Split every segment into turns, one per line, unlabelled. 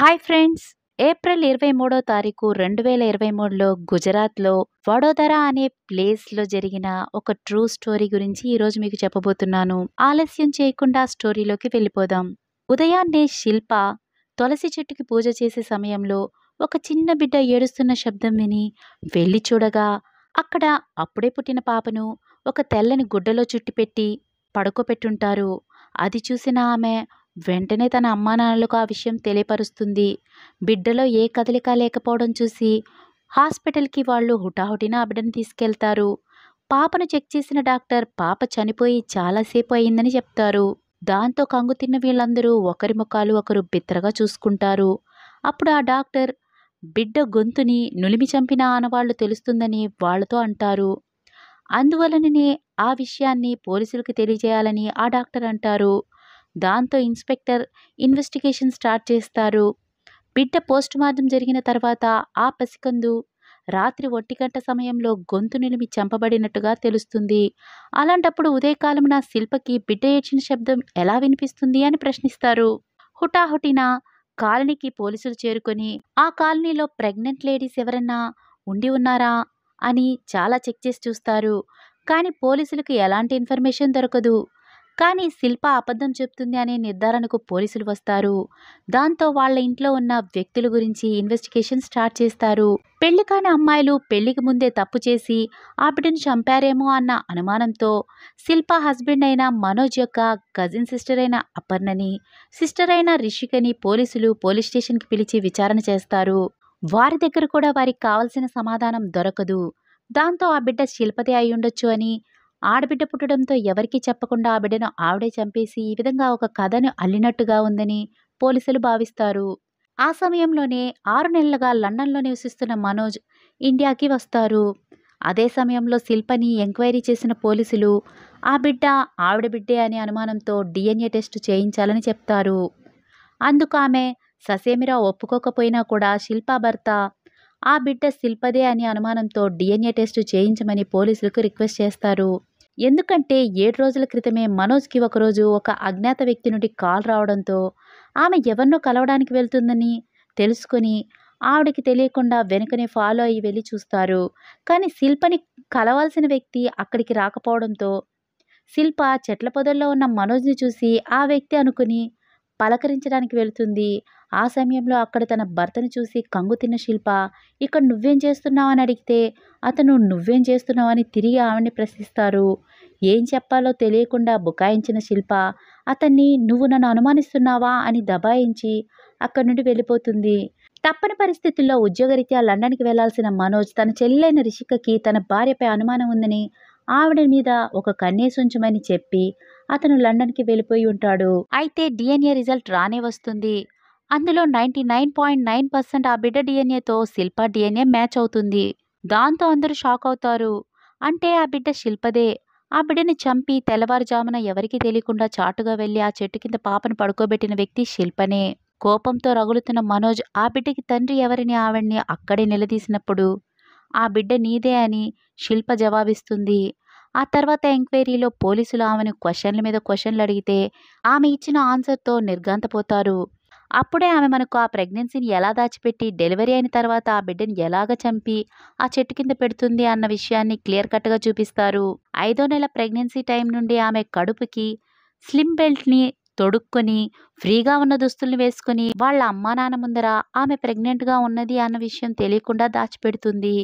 Hi friends! April 23వ తారీఖు 2023లో గుజరాత్‌లో వడోదర అనే ప్లేస్‌లో జరిగిన ఒక ట్రూ స్టోరీ గురించి ఈరోజు మీకు చెప్పబోతున్నాను. ఆలస్యం చేయకుండా స్టోరీలోకి వెళ్ళిపోదాం. ఉదయాన్నే శిల్ప తులసి చెట్టుకి పూజ చేసే సమయంలో ఒక చిన్న బిడ్డ ఏడుస్తున్న శబ్దం విని వెళ్లి చూడగా అక్కడ అప్పుడే పుట్టిన పాపను ఒక తెల్లని గుడ్డలో చుట్టిపెట్టి పడుకోపెట్టుంటారు. అది చూసిన ఆమె వెంటనే తన అమ్మానాన్నలకు ఆ విషయం తెలియపరుస్తుంది. బిడ్డలో ఏ కదలిక లేకపోవడం చూసి హాస్పిటల్‌కి వాళ్ళు హుటాహుటిన ఆ బిడ్డను తీసుకెళ్తారు. పాపను చెక్ చేసిన డాక్టర్ పాప చనిపోయి చాలాసేపు అయిందని చెప్తారు. దాంతో కంగుతిన్న వీళ్ళందరూ ఒకరి ముఖాలు ఒకరు బిత్తరగా చూసుకుంటారు. అప్పుడు ఆ డాక్టర్ బిడ్డ గొంతుని నులిమి చంపిన ఆనవాళ్లు తెలుస్తుందని వాళ్ళతో అంటారు. అందువలననే ఆ విషయాన్ని పోలీసులకు తెలియజేయాలని ఆ డాక్టర్ అంటారు. దాంతో ఇన్స్పెక్టర్ ఇన్వెస్టిగేషన్ స్టార్ట్ చేస్తారు. బిడ్డ పోస్టుమార్టం జరిగిన తర్వాత ఆ పసికందు రాత్రి 1 సమయంలో గొంతు నిలిమి చంపబడినట్టుగా తెలుస్తుంది. అలాంటప్పుడు ఉదయకాలమున శిల్పకి బిడ్డ ఏడ్చిన శబ్దం ఎలా వినిపిస్తుంది అని ప్రశ్నిస్తారు. హుటాహుటిన కాలనీకి పోలీసులు చేరుకొని ఆ కాలనీలో ప్రెగ్నెంట్ లేడీస్ ఎవరన్నా ఉండి ఉన్నారా అని చాలా చెక్ చేసి చూస్తారు. కానీ పోలీసులకు ఎలాంటి ఇన్ఫర్మేషన్ దొరకదు. కానీ శిల్ప అబద్ధం చెప్తుంది అనే నిర్ధారణకు పోలీసులు వస్తారు. దాంతో వాళ్ళ ఇంట్లో ఉన్న వ్యక్తుల గురించి ఇన్వెస్టిగేషన్ స్టార్ట్ చేస్తారు. పెళ్లి కాని అమ్మాయిలు పెళ్లికి ముందే తప్పు చేసి ఆ బిడ్డను చంపారేమో అన్న అనుమానంతో శిల్ప హస్బెండ్ అయిన మనోజ్ యొక్క కజిన్ సిస్టర్ అయిన అపర్ణని, సిస్టర్ అయిన రిషికని పోలీసులు పోలీస్ స్టేషన్కి పిలిచి విచారణ చేస్తారు. వారి దగ్గర కూడా వారికి కావలసిన సమాధానం దొరకదు. దాంతో ఆ బిడ్డ శిల్పదే అయి ఉండొచ్చు అని, ఆడబిడ్డ పుట్టడంతో ఎవరికీ చెప్పకుండా ఆ బిడ్డను ఆవిడే చంపేసి ఈ విధంగా ఒక కథను అల్లినట్టుగా ఉందని పోలీసులు భావిస్తారు. ఆ సమయంలోనే 6 నెలలుగా లండన్లో నివసిస్తున్న మనోజ్ ఇండియాకి వస్తారు. అదే సమయంలో శిల్పని ఎంక్వైరీ చేసిన పోలీసులు ఆ బిడ్డ ఆవిడ బిడ్డే అనే అనుమానంతో DNA టెస్ట్ చేయించాలని చెప్తారు. అందుకు ఆమె ససేమిరా ఒప్పుకోకపోయినా కూడా శిల్ప భర్త ఆ బిడ్డ శిల్పదే అనే అనుమానంతో DNA టెస్ట్ చేయించమని పోలీసులకు రిక్వెస్ట్ చేస్తారు. ఎందుకంటే 7 రోజుల క్రితమే మనోజ్కి ఒకరోజు ఒక అజ్ఞాత వ్యక్తి నుండి కాల్ రావడంతో ఆమె ఎవరినో కలవడానికి వెళ్తుందని తెలుసుకొని ఆవిడకి తెలియకుండా వెనుకనే ఫాలో అయ్యి వెళ్ళి చూస్తారు. కానీ శిల్పని కలవాల్సిన వ్యక్తి అక్కడికి రాకపోవడంతో శిల్ప చెట్ల పొదల్లో ఉన్న మనోజ్ని చూసి ఆ వ్యక్తి అనుకుని పలకరించడానికి వెళుతుంది. ఆ సమయంలో అక్కడ తన భర్తను చూసి కంగుతిన్న శిల్ప ఇక్కడ నువ్వేం చేస్తున్నావు అని అడిగితే అతను నువ్వేం చేస్తున్నావు అని తిరిగి ఆవిడ్ని ప్రశ్నిస్తారు. ఏం చెప్పాలో తెలియకుండా బుకాయించిన శిల్ప అతన్ని నువ్వు నన్ను అనుమానిస్తున్నావా అని దబాయించి అక్కడి నుండి వెళ్ళిపోతుంది. తప్పని పరిస్థితుల్లో ఉద్యోగరీత్యా లండన్కి వెళ్లాల్సిన మనోజ్ తన చెల్లెలైన రిషికకి తన భార్యపై అనుమానం ఉందని ఆవిడ మీద ఒక కన్నేసి ఉంచమని చెప్పి అతను లండన్కి వెళ్ళిపోయి ఉంటాడు. అయితే DNA రిజల్ట్ రానే వస్తుంది. అందులో 99.9% ఆ బిడ్డ DNAతో శిల్ప DNA మ్యాచ్ అవుతుంది. దాంతో అందరూ షాక్ అవుతారు. అంటే ఆ బిడ్డ శిల్పదే. ఆ బిడ్డని చంపి తెల్లవారుజామున ఎవరికీ తెలియకుండా చాటుగా వెళ్లి ఆ చెట్టు కింద పాపను పడుకోబెట్టిన వ్యక్తి శిల్పనే. కోపంతో రగులుతున్న మనోజ్ ఆ బిడ్డకి తండ్రి ఎవరని ఆవిడ్ని అక్కడే నిలదీసినప్పుడు ఆ బిడ్డ నీదే అని శిల్ప జవాబిస్తుంది. ఆ తర్వాత ఎంక్వైరీలో పోలీసులు ఆమెను క్వశ్చన్ల మీద క్వశ్చన్లు అడిగితే ఆమె ఇచ్చిన ఆన్సర్తో నిర్ఘాంతపోతారు. అప్పుడే ఆమె మనకు ఆ ప్రెగ్నెన్సీని ఎలా దాచిపెట్టి డెలివరీ అయిన తర్వాత ఆ బిడ్డని ఎలాగ చంపి ఆ చెట్టు కింద పెడుతుంది అన్న విషయాన్ని క్లియర్ కట్గా చూపిస్తారు. 5వ నెల ప్రెగ్నెన్సీ టైం నుండి ఆమె కడుపుకి స్లిమ్ బెల్ట్ని తొడుక్కొని ఫ్రీగా ఉన్న దుస్తుల్ని వేసుకుని వాళ్ళ అమ్మా నాన్న ముందర ఆమె ప్రెగ్నెంట్గా ఉన్నది అన్న విషయం తెలియకుండా దాచిపెడుతుంది.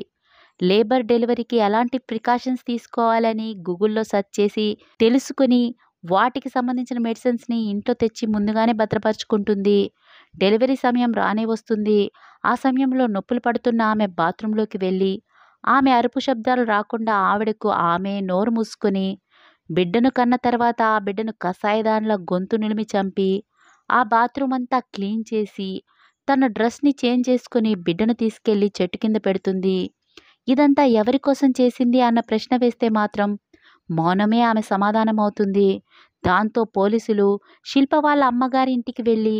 లేబర్ డెలివరీకి ఎలాంటి ప్రికాషన్స్ తీసుకోవాలని గూగుల్లో సెర్చ్ చేసి తెలుసుకుని వాటికి సంబంధించిన మెడిసిన్స్ని ఇంట్లో తెచ్చి ముందుగానే భద్రపరుచుకుంటుంది. డెలివరీ సమయం రానే వస్తుంది. ఆ సమయంలో నొప్పులు పడుతున్న ఆమె బాత్రూంలోకి వెళ్ళి ఆమె అరుపు శబ్దాలు రాకుండా ఆవిడకు ఆమె నోరు మూసుకొని బిడ్డను కన్న తర్వాత ఆ బిడ్డను కసాయిదానిలా గొంతు నిలిమి చంపి ఆ బాత్రూమ్ అంతా క్లీన్ చేసి తన డ్రెస్ని చేంజ్ చేసుకుని బిడ్డను తీసుకెళ్లి చెట్టు కింద పెడుతుంది. ఇదంతా ఎవరి కోసం చేసింది అన్న ప్రశ్న వేస్తే మాత్రం మౌనమే ఆమె సమాధానం అవుతుంది. దాంతో పోలీసులు శిల్ప వాళ్ళ అమ్మగారి ఇంటికి వెళ్ళి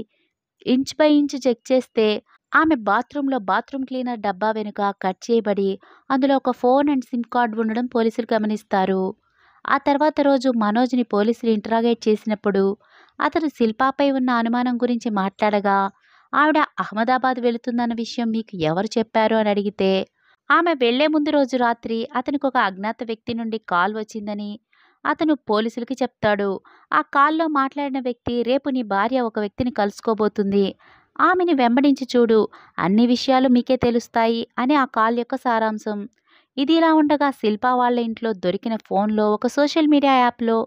ఇంచ్ బై ఇంచ్ చెక్ చేస్తే ఆమె బాత్రూంలో బాత్రూమ్ క్లీనర్ డబ్బా వెనుక కట్ చేయబడి అందులో ఒక ఫోన్ అండ్ సిమ్ కార్డ్ ఉండడం పోలీసులు గమనిస్తారు. ఆ తర్వాత రోజు మనోజ్ని పోలీసులు ఇంటరాగేట్ చేసినప్పుడు అతను శిల్పపై ఉన్న అనుమానం గురించి మాట్లాడగా ఆవిడ అహ్మదాబాద్ వెళుతుందన్న విషయం మీకు ఎవరు చెప్పారు అని అడిగితే, ఆమె వెళ్లే ముందు రోజు రాత్రి అతనికి ఒక అజ్ఞాత వ్యక్తి నుండి కాల్ వచ్చిందని అతను పోలీసులకి చెప్తాడు. ఆ కాల్లో మాట్లాడిన వ్యక్తి, రేపు నీ భార్య ఒక వ్యక్తిని కలుసుకోబోతుంది. ఆమెని వెంబడించి చూడు. అన్ని విషయాలు మీకే తెలుస్తాయి అని ఆ కాల్ యొక్క సారాంశం. ఇది ఇలా ఉండగా శిల్ప వాళ్ళ ఇంట్లో దొరికిన ఫోన్లో ఒక సోషల్ మీడియా యాప్లో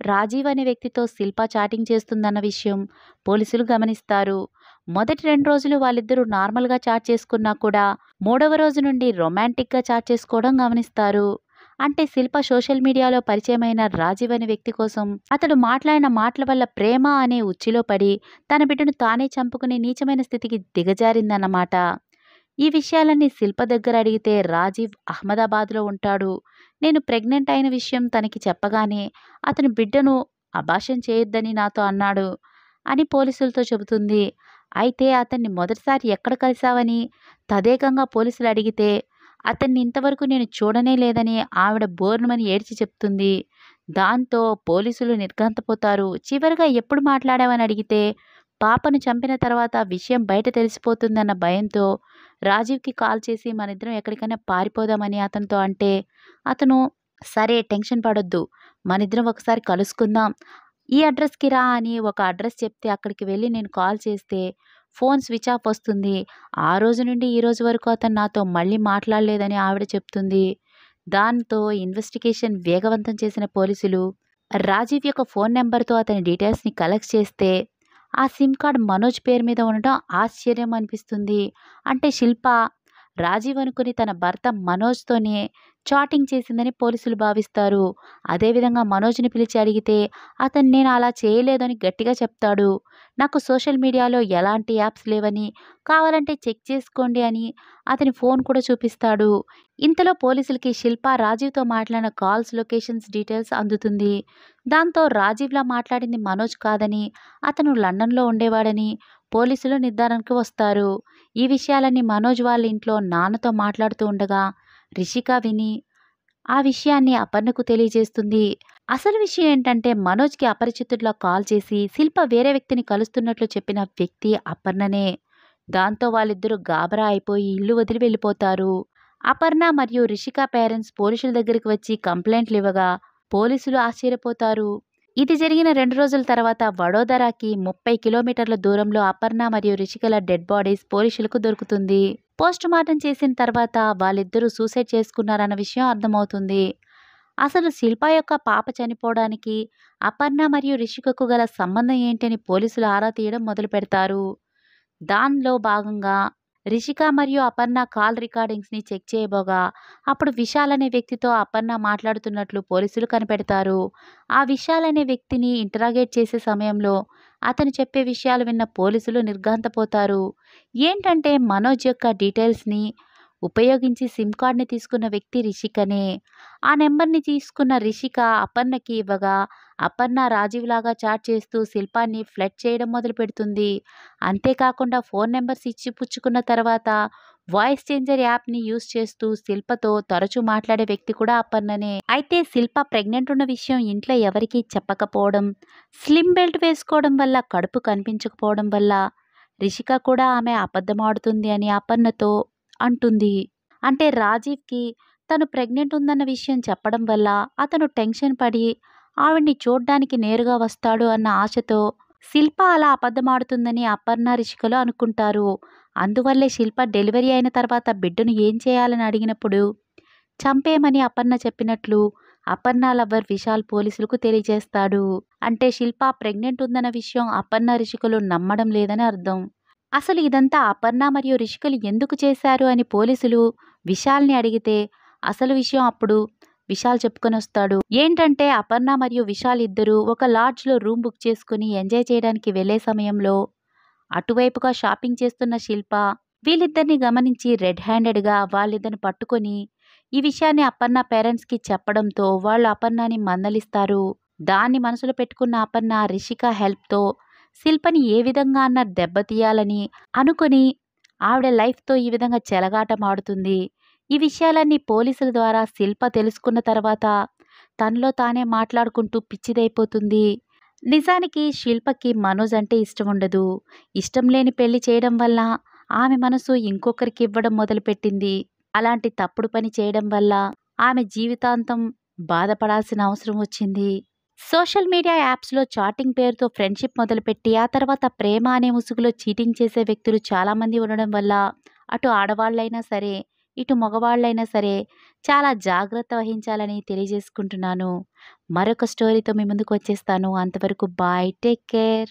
రాజీవ్ అనే వ్యక్తితో శిల్ప చాటింగ్ చేస్తుందన్న విషయం పోలీసులు గమనిస్తారు. మొదటి 2 రోజులు వాళ్ళిద్దరూ నార్మల్గా చాట్ చేసుకున్నా కూడా మూడవ రోజు నుండి రొమాంటిక్గా చాట్ చేసుకోవడం గమనిస్తారు. అంటే శిల్ప సోషల్ మీడియాలో పరిచయమైన రాజీవ్ అనే వ్యక్తి కోసం అతడు మాట్లాడిన మాటల వల్ల ప్రేమ అనే ఉచ్చులో పడి తన బిడ్డను తానే చంపుకునే నీచమైన స్థితికి దిగజారిందన్నమాట. ఈ విషయాలన్నీ శిల్ప దగ్గర అడిగితే రాజీవ్ అహ్మదాబాద్లో ఉంటాడు. నేను ప్రెగ్నెంట్ అయిన విషయం తనకి చెప్పగానే అతను బిడ్డను అబార్షన్ చేయొద్దని నాతో అన్నాడు అని పోలీసులతో చెబుతుంది. అయితే అతన్ని మొదటిసారి ఎక్కడ కలిశావని తదేకంగా పోలీసులు అడిగితే అతన్ని ఇంతవరకు నేను చూడనే లేదని ఆవిడ బోర్నుమని ఏడ్చి చెప్తుంది. దాంతో పోలీసులు నిర్ఘాంతపోతారు. చివరిగా ఎప్పుడు మాట్లాడావని అడిగితే పాపను చంపిన తర్వాత విషయం బయట తెలిసిపోతుందన్న భయంతో రాజీవ్కి కాల్ చేసి మనిద్దరం ఎక్కడికైనా పారిపోదామని అతనితో అంటే అతను, సరే టెన్షన్ పడొద్దు, మనిద్దరం ఒకసారి కలుసుకుందాం, ఈ అడ్రస్కి రా అని ఒక అడ్రస్ చెప్తే అక్కడికి వెళ్ళి నేను కాల్ చేస్తే ఫోన్ స్విచ్ ఆఫ్ వస్తుంది. ఆ రోజు నుండి ఈ రోజు వరకు అతను నాతో మళ్ళీ మాట్లాడలేదని ఆవిడ చెప్తుంది. దాంతో ఇన్వెస్టిగేషన్ వేగవంతం చేసిన పోలీసులు రాజీవ్ యొక్క ఫోన్ నెంబర్తో అతని డీటెయిల్స్ని కలెక్ట్ చేస్తే ఆ సిమ్ కార్డ్ మనోజ్ పేరు మీద ఉండటం ఆశ్చర్యం అనిపిస్తుంది. అంటే శిల్ప రాజీవ్ అనుకుని తన భర్త మనోజ్తోనే చాటింగ్ చేసిందని పోలీసులు భావిస్తారు. అదేవిధంగా మనోజ్ని పిలిచి అడిగితే అతను నేను అలా చేయలేదని గట్టిగా చెప్తాడు. నాకు సోషల్ మీడియాలో ఎలాంటి యాప్స్ లేవని, కావాలంటే చెక్ చేసుకోండి అని అతని ఫోన్ కూడా చూపిస్తాడు. ఇంతలో పోలీసులకి శిల్ప రాజీవ్తో మాట్లాడిన కాల్స్ లొకేషన్స్ డీటెయిల్స్ అందుతుంది. దాంతో రాజీవ్లా మాట్లాడింది మనోజ్ కాదని, అతను లండన్లో ఉండేవాడని పోలీసులు నిర్ధారణకు వస్తారు. ఈ విషయాలన్నీ మనోజ్ వాళ్ళ ఇంట్లో నాన్నతో మాట్లాడుతూ ఉండగా రిషిక విని ఆ విషయాన్ని అపర్ణకు తెలియజేస్తుంది. అసలు విషయం ఏంటంటే మనోజ్కి అపరిచితుడిలా కాల్ చేసి శిల్ప వేరే వ్యక్తిని కలుస్తున్నట్లు చెప్పిన వ్యక్తి అపర్ణనే. దాంతో వాళ్ళిద్దరూ గాబరా అయిపోయి ఇల్లు వదిలి వెళ్ళిపోతారు. అపర్ణ మరియు రిషిక పేరెంట్స్ పోలీసుల దగ్గరికి వచ్చి కంప్లైంట్లు ఇవ్వగా పోలీసులు ఆశ్చర్యపోతారు. ఇది జరిగిన 2 రోజుల తర్వాత వడోదరాకి 30 కిలోమీటర్ల దూరంలో అపర్ణ మరియు రిషికల డెడ్ బాడీస్ పోలీసులకు దొరుకుతుంది. పోస్ట్ మార్టం చేసిన తర్వాత వాళ్ళిద్దరూ సూసైడ్ చేసుకున్నారన్న విషయం అర్థమవుతుంది. అసలు శిల్ప యొక్క పాప చనిపోవడానికి అపర్ణ మరియు రిషికకు గల సంబంధం ఏంటని పోలీసులు ఆరా తీయడం మొదలు పెడతారు. దానిలో భాగంగా రిషిక మరియు అపర్ణ కాల్ రికార్డింగ్స్ని చెక్ చేయబోగా అప్పుడు విశాల్ అనే వ్యక్తితో అపర్ణ మాట్లాడుతున్నట్లు పోలీసులు కనిపెడతారు. ఆ విశాల్ అనే వ్యక్తిని ఇంటరాగేట్ చేసే సమయంలో అతను చెప్పే విషయాలు విన్న పోలీసులు నిర్ఘాంతపోతారు. ఏంటంటే మనోజ్ యొక్క డీటెయిల్స్ని ఉపయోగించి సిమ్ కార్డ్ని తీసుకున్న వ్యక్తి రిషికనే. ఆ నెంబర్ని తీసుకున్న రిషిక అపర్ణకి ఇవ్వగా అపర్ణ రాజీవ్ లాగా చాట్ చేస్తూ శిల్పాన్ని ఫ్లడ్ చేయడం మొదలు పెడుతుంది. అంతేకాకుండా ఫోన్ నెంబర్స్ ఇచ్చి పుచ్చుకున్న తర్వాత వాయిస్ చేంజర్ యాప్ని యూజ్ చేస్తూ శిల్పతో తరచూ మాట్లాడే వ్యక్తి కూడా అపర్ణనే. అయితే శిల్ప ప్రెగ్నెంట్ ఉన్న విషయం ఇంట్లో ఎవరికీ చెప్పకపోవడం, స్లిమ్ బెల్ట్ వేసుకోవడం వల్ల కడుపు కనిపించకపోవడం వల్ల రిషిక కూడా ఆమె అబద్ధమాడుతుంది అని అపర్ణతో అంటుంది. అంటే రాజీవ్కి తను ప్రెగ్నెంట్ ఉందన్న విషయం చెప్పడం వల్ల అతను టెన్షన్ పడి ఆవిడ్ని చూడ్డానికి నేరుగా వస్తాడు అన్న ఆశతో శిల్ప అలా అబద్ధమాడుతుందని అపర్ణ రిషికలు అనుకుంటారు. అందువల్లే శిల్ప డెలివరీ అయిన తర్వాత బిడ్డను ఏం చేయాలని అడిగినప్పుడు చంపేయమని అపర్ణ చెప్పినట్లు అపర్ణ లవ్వర్ విశాల్ పోలీసులకు తెలియజేస్తాడు. అంటే శిల్ప ప్రెగ్నెంట్ ఉందన్న విషయం అపర్ణ రిషికలు నమ్మడం లేదని అర్థం. అసలు ఇదంతా అపర్ణ మరియు రిషికలు ఎందుకు చేశారు అని పోలీసులు విశాల్ని అడిగితే అసలు విషయం అప్పుడు విశాల్ చెప్పుకొని వస్తాడు. ఏంటంటే అపర్ణ మరియు విశాల్ ఇద్దరూ ఒక లాడ్జ్లో రూమ్ బుక్ చేసుకుని ఎంజాయ్ చేయడానికి వెళ్లే సమయంలో అటువైపుగా షాపింగ్ చేస్తున్న శిల్ప వీళ్ళిద్దరిని గమనించి రెడ్ హ్యాండెడ్గా వాళ్ళిద్దరిని పట్టుకొని ఈ విషయాన్ని అపర్ణ పేరెంట్స్కి చెప్పడంతో వాళ్ళు అపర్ణని మందలిస్తారు. దాన్ని మనసులో పెట్టుకున్న అపర్ణ రిషిక హెల్ప్తో శిల్పని ఏ విధంగా అన్న దెబ్బతీయాలని అనుకుని ఆవిడ లైఫ్తో ఈ విధంగా చెలగాటమాడుతుంది. ఈ విషయాలన్నీ పోలీసుల ద్వారా శిల్ప తెలుసుకున్న తర్వాత తనలో తానే మాట్లాడుకుంటూ పిచ్చిదైపోతుంది. నిజానికి శిల్పకి మనోజ్ అంటే ఇష్టం ఉండదు. ఇష్టం లేని పెళ్లి చేయడం వల్ల ఆమె మనసు ఇంకొకరికి ఇవ్వడం మొదలుపెట్టింది. అలాంటి తప్పుడు పని చేయడం వల్ల ఆమె జీవితాంతం బాధపడాల్సిన అవసరం వచ్చింది. సోషల్ మీడియా యాప్స్‌లో చాటింగ్ పేరుతో ఫ్రెండ్‌షిప్ మొదలుపెట్టి, ఆ తర్వాత ప్రేమ అనే ముసుగులో చీటింగ్ చేసే వ్యక్తులు చాలామంది ఉండడం వల్ల, అటు ఆడవాళ్ళైనా సరే, ఇటు మగవాళ్ళైనా సరే చాలా జాగ్రత్త వహించాలని తెలియజేసుకుంటున్నాను. మరొక స్టోరీతో మీ ముందుకు వచ్చేస్తాను. అంతవరకు బాయ్. Take care.